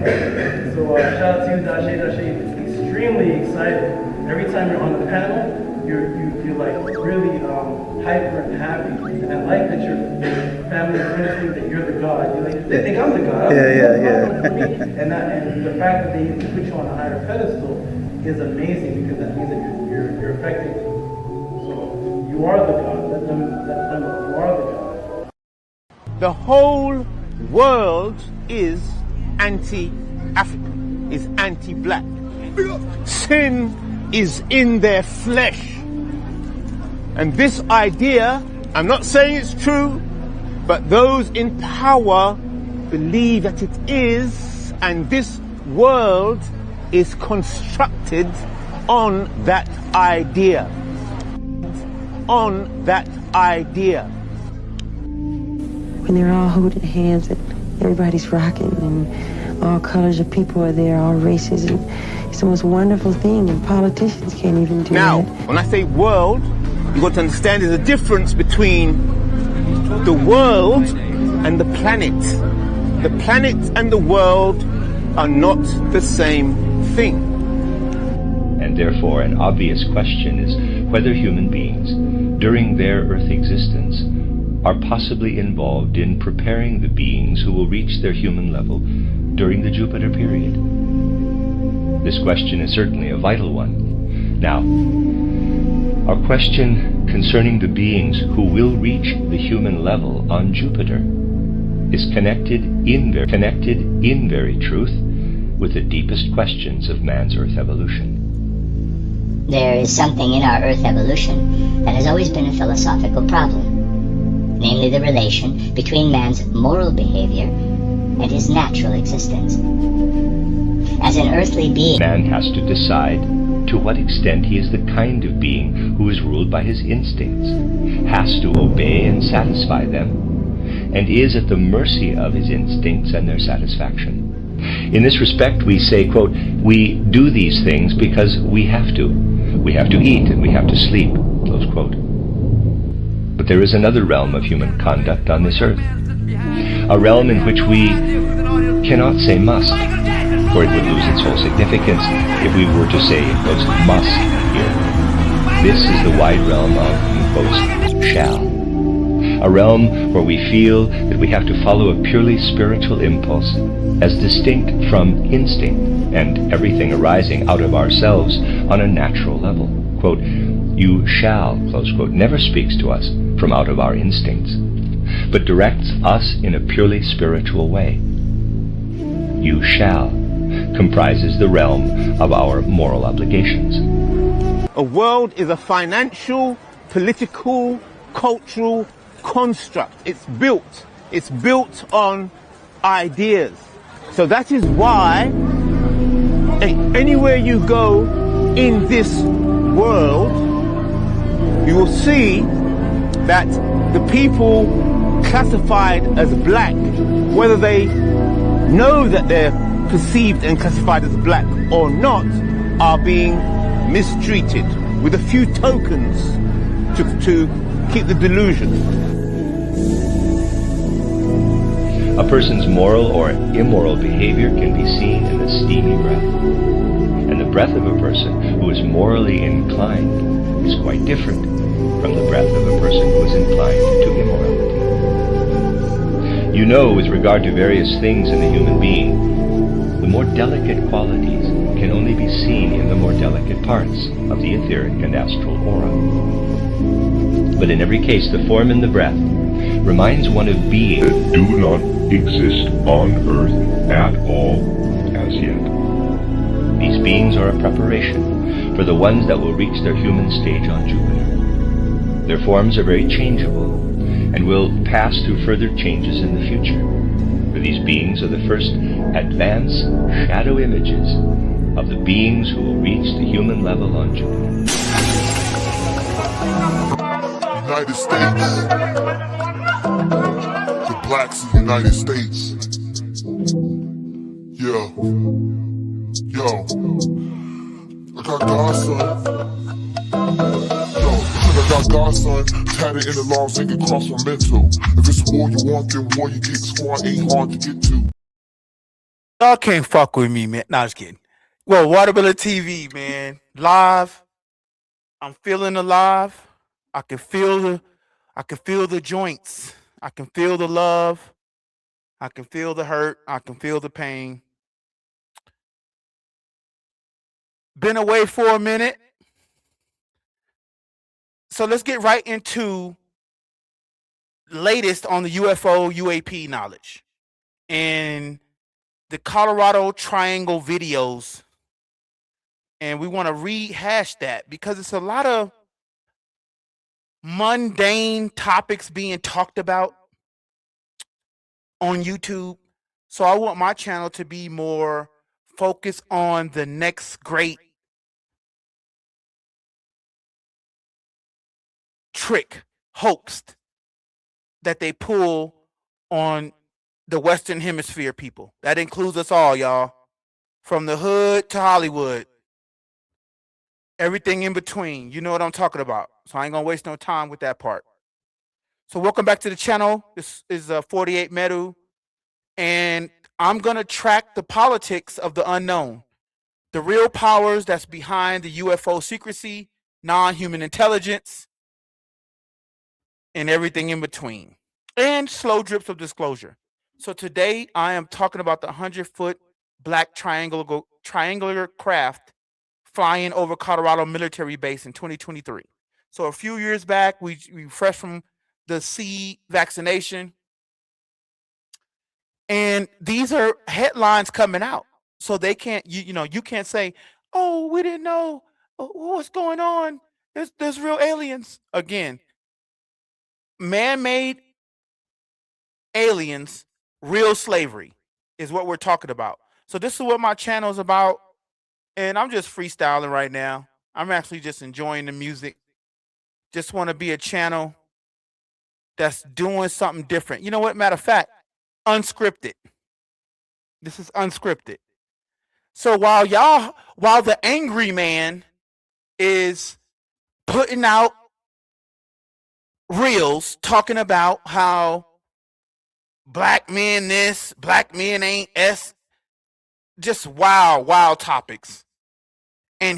So shout out to you, Dashe. Dashe is extremely excited. Every time you're on the panel, you're like really hyper and happy. And I like that your family and friends think that you're the God. They think I'm the God. Yeah. And the fact that they put you on a higher pedestal is amazing, because that means that you're affecting them. So you are the God. Let them know you are the God. The whole world is anti-African, is anti-black. Sin is in their flesh. And this idea, I'm not saying it's true, but those in power believe that it is, and this world is constructed on that idea. On that idea. When they're all holding hands and everybody's rocking and all colors of people are there, all races, and it's the most wonderful thing, and politicians can't even do now, that. When I say world, you've got to understand there's a difference between the world and the planet. The planet and the world are not the same thing. And therefore, an obvious question is whether human beings, during their Earth existence, are possibly involved in preparing the beings who will reach their human level during the Jupiter period. This question is certainly a vital one. Now, our question concerning the beings who will reach the human level on Jupiter is connected in very truth with the deepest questions of man's Earth evolution. There is something in our Earth evolution that has always been a philosophical problem, namely the relation between man's moral behavior and his natural existence. As an earthly being, man has to decide to what extent he is the kind of being who is ruled by his instincts, has to obey and satisfy them, and is at the mercy of his instincts and their satisfaction. In this respect, we say, quote, we do these things because we have to. We have to eat and we have to sleep, close quote. But there is another realm of human conduct on this earth, a realm in which we cannot say must, for it would lose its whole significance if we were to say, quote, must here. This is the wide realm of, quote, shall. A realm where we feel that we have to follow a purely spiritual impulse as distinct from instinct and everything arising out of ourselves on a natural level. Quote, you shall, close quote, never speaks to us from out of our instincts, but directs us in a purely spiritual way. You shall comprises the realm of our moral obligations. A world is a financial, political, cultural construct. It's built on ideas. So that is why anywhere you go in this world, you will see that the people classified as black, whether they know that they're perceived and classified as black or not, are being mistreated with a few tokens to keep the delusion. A person's moral or immoral behavior can be seen in the steamy breath. And the breath of a person who is morally inclined is quite different from the breath of a person who is inclined to immorality. You know, with regard to various things in the human being, the more delicate qualities can only be seen in the more delicate parts of the etheric and astral aura. But in every case, the form in the breath reminds one of beings that do not exist on Earth at all as yet. These beings are a preparation for the ones that will reach their human stage on Jupiter. Their forms are very changeable and will pass through further changes in the future. For these beings are the first advanced shadow images of the beings who will reach the human level on Jupiter. United States. The blacks of the United States. Yo, I got godson. Yo, I got godson, tatted in the law, singing cross my mental. If it's war you want, then war you get. Squad ain't hard to get to. Y'all can't fuck with me, man. No, I was kidding. Well, Watermelon TV, man, live. I'm feeling alive. I can feel the joints. I can feel the love. I can feel the hurt. I can feel the pain. Been away for a minute. So let's get right into latest on the UFO UAP knowledge and the Colorado Triangle videos. And we want to rehash that because it's a lot of mundane topics being talked about on YouTube. So I want my channel to be more focused on the next great trick, hoax that they pull on the Western Hemisphere people. That includes us all, y'all. From the hood to Hollywood. Everything in between. You know what I'm talking about. So I ain't gonna waste no time with that part. So welcome back to the channel. This is 48 Meru. And I'm gonna track the politics of the unknown. The real powers that's behind the UFO secrecy, non-human intelligence, and everything in between. And slow drips of disclosure. So today I am talking about the 100-foot black triangular craft flying over Colorado military base in 2023. So a few years back, we fresh from the C vaccination. And these are headlines coming out. So they can't, you can't say, oh, we didn't know what's going on. There's real aliens. Again, man-made aliens, real slavery is what we're talking about. So this is what my channel is about. And I'm just freestyling right now. I'm actually just enjoying the music. Just want to be a channel that's doing something different. You know what? Matter of fact, unscripted. This is unscripted. So while the angry man is putting out reels talking about how black men this, black men ain't S, just wild topics. And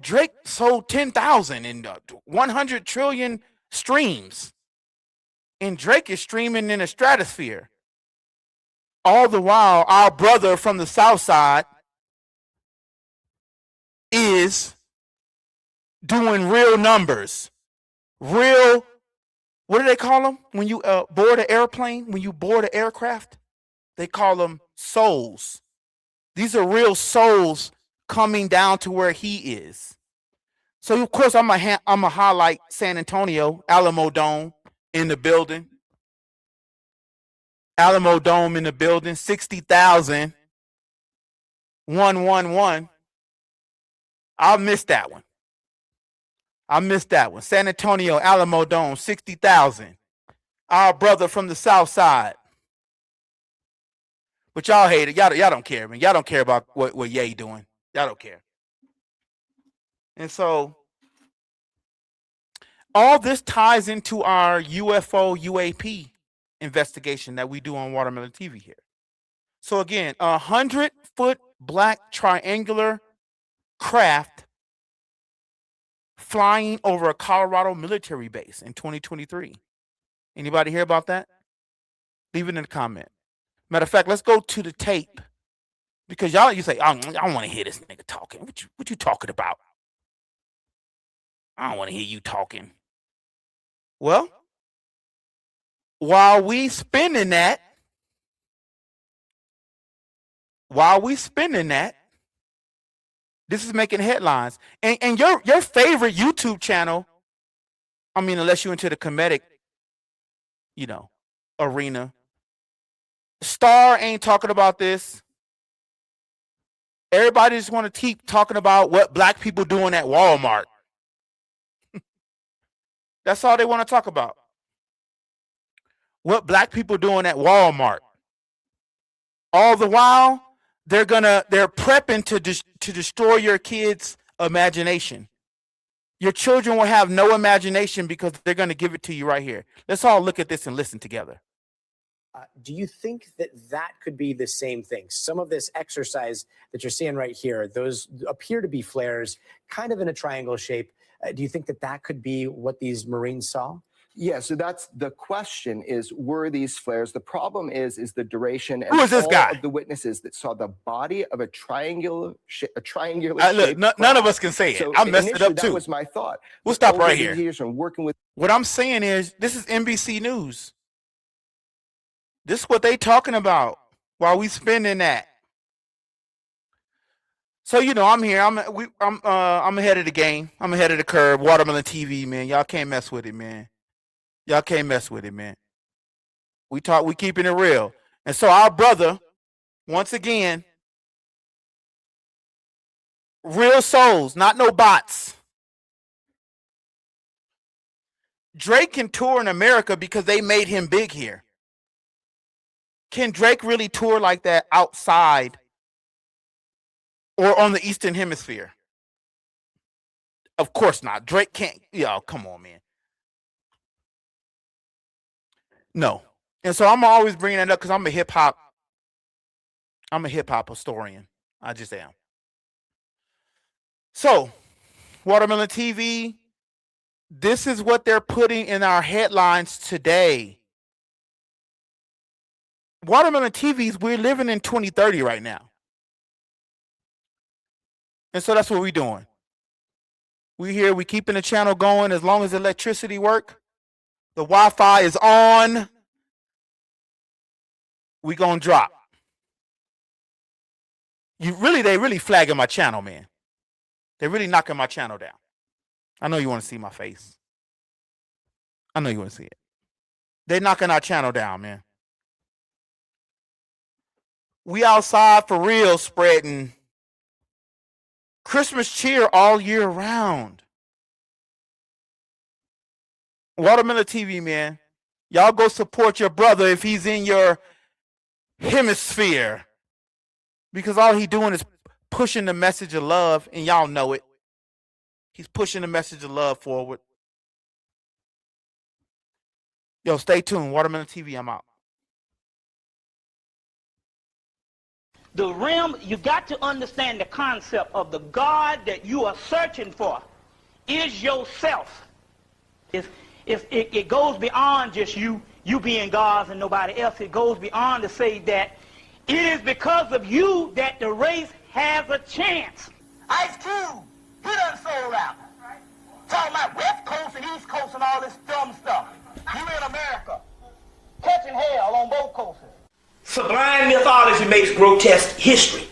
Drake sold 10,000 and 100 trillion streams. And Drake is streaming in the stratosphere. All the while, our brother from the South Side is doing real numbers. Real, what do they call them? When you board an airplane, when you board an aircraft, they call them souls. These are real souls coming down to where he is. So of course I'm gonna highlight San Antonio, Alamo Dome in the building. Alamo Dome in the building, 60,000, 111. I'll miss that one. San Antonio, Alamo Dome, 60,000. Our brother from the South Side. But y'all hate it. Y'all don't care, man. Y'all don't care about what Ye doing. Y'all don't care. And so all this ties into our UFO UAP investigation that we do on Watermelon TV here. So again, 100-foot black triangular craft flying over a Colorado military base in 2023. Anybody hear about that? Leave it in the comment. Matter of fact, let's go to the tape. Because you say, I don't want to hear this nigga talking. What you talking about? I don't want to hear you talking. Well, while we spinning that, this is making headlines. And your favorite YouTube channel, I mean, unless you're into the comedic, arena, Star ain't talking about this. Everybody just want to keep talking about what black people doing at Walmart. That's all they want to talk about. What black people doing at Walmart. All the while, they're prepping to destroy your kids' imagination. Your children will have no imagination because they're going to give it to you right here. Let's all look at this and listen together. Do you think that that could be the same thing? Some of this exercise that you're seeing right here, those appear to be flares, kind of in a triangle shape. Do you think that that could be what these Marines saw? Yeah, so that's the question: is were these flares? The problem is the duration. And Who is this all guy? of the witnesses that saw the body of a triangular Look, none of us can say it. So I messed it up too. That was my thought. We'll But stop over right the here. years from working with What I'm saying is, this is NBC News. This is what they talking about while we spending that. So you know, I'm here. I'm ahead of the game. I'm ahead of the curve. Watermelon TV, man. Y'all can't mess with it, man. Y'all can't mess with it, man. We keeping it real. And so our brother, once again, real souls, not no bots. Drake can tour in America because they made him big here. Can Drake really tour like that outside or on the Eastern Hemisphere? Of course not. Drake can't. Yo, come on, man. No. And so I'm always bringing that up because I'm a hip hop historian. I just am. So, Watermelon TV, this is what they're putting in our headlines today. Watermelon TVs, we're living in 2030 right now. And so that's what we're doing. We here, we keeping the channel going as long as electricity work. The Wi-Fi is on. We gonna drop. They really flagging my channel, man. They're really knocking my channel down. I know you want to see my face. I know you want to see it. They're knocking our channel down, man. We outside for real, spreading Christmas cheer all year round. Watermelon TV, man. Y'all go support your brother if he's in your hemisphere. Because all he doing is pushing the message of love, and y'all know it. He's pushing the message of love forward. Yo, stay tuned. Watermelon TV, I'm out. The realm, you got to understand the concept of the God that you are searching for is yourself. It goes beyond just you being God's and nobody else. It goes beyond to say that it is because of you that the race has a chance. Ice Cube, he done sold out. Talking about West Coast and East Coast and all this dumb stuff. You in America, catching hell on both coasts. Sublime mythology makes grotesque history.